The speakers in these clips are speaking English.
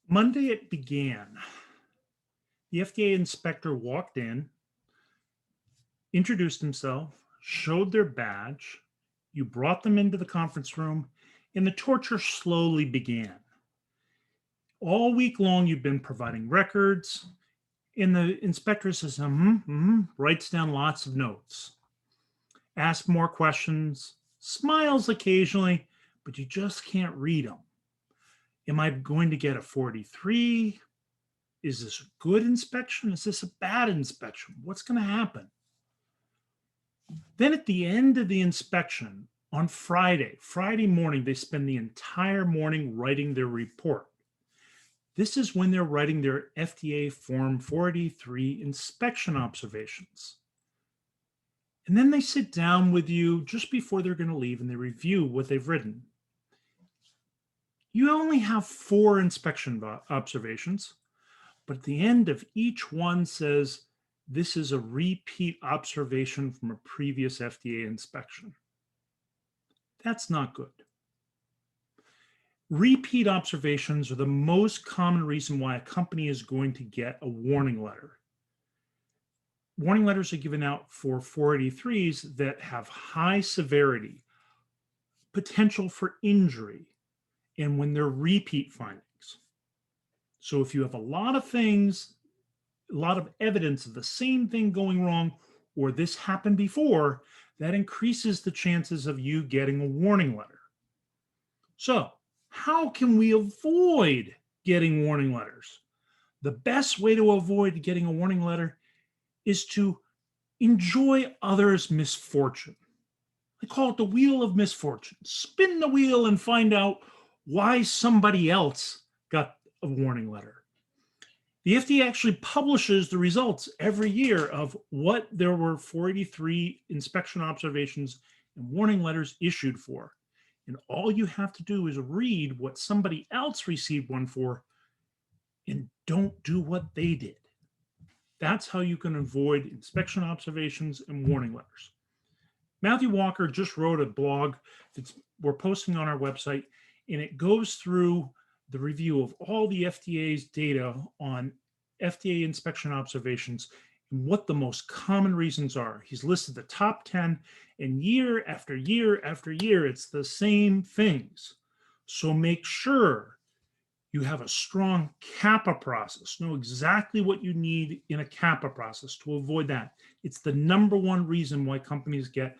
Monday it began. The FDA inspector walked in, introduced himself, showed their badge. You brought them into the conference room, and the torture slowly began. All week long, you've been providing records, and the inspector says, writes down lots of notes, asks more questions, smiles occasionally, but you just can't read them. Am I going to get a 43? Is this a good inspection? Is this a bad inspection? What's going to happen? Then at the end of the inspection on Friday morning, they spend the entire morning writing their report. This is when they're writing their FDA Form 483 inspection observations. And then they sit down with you just before they're going to leave and they review what they've written. You only have 4 inspection observations, but at the end of each one says, this is a repeat observation from a previous FDA inspection. That's not good. Repeat observations are the most common reason why a company is going to get a warning letter. Warning letters are given out for 483s that have high severity, potential for injury, and when they're repeat findings. So if you have a lot of things, a lot of evidence of the same thing going wrong, or this happened before, that increases the chances of you getting a warning letter. So how can we avoid getting warning letters? The best way to avoid getting a warning letter is to enjoy others' misfortune. I call it the wheel of misfortune. Spin the wheel and find out why somebody else got a warning letter. The FDA actually publishes the results every year of what there were 483 inspection observations and warning letters issued for. And all you have to do is read what somebody else received one for and don't do what they did. That's how you can avoid inspection observations and warning letters. Matthew Walker just wrote a blog that we're posting on our website, and it goes through the review of all the FDA's data on FDA inspection observations and what the most common reasons are. He's listed the top 10, and year after year after year, it's the same things. So make sure you have a strong CAPA process. Know exactly what you need in a CAPA process to avoid that. It's the number one reason why companies get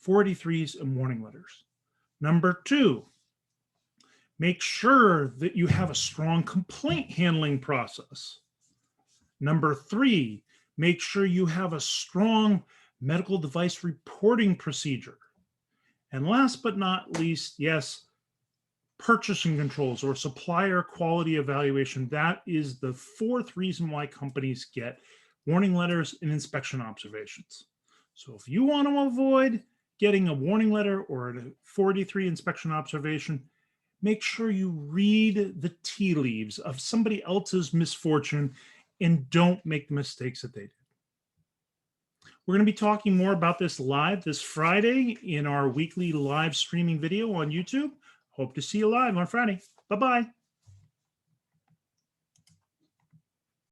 483s and warning letters. Number 2, make sure that you have a strong complaint handling process. Number 3, make sure you have a strong medical device reporting procedure. And last but not least, yes, purchasing controls or supplier quality evaluation. That is the 4th reason why companies get warning letters and inspection observations. So if you want to avoid getting a warning letter or a 483 inspection observation, make sure you read the tea leaves of somebody else's misfortune and don't make the mistakes that they did. We're going to be talking more about this live this Friday in our weekly live streaming video on YouTube. Hope to see you live on Friday. Bye-bye.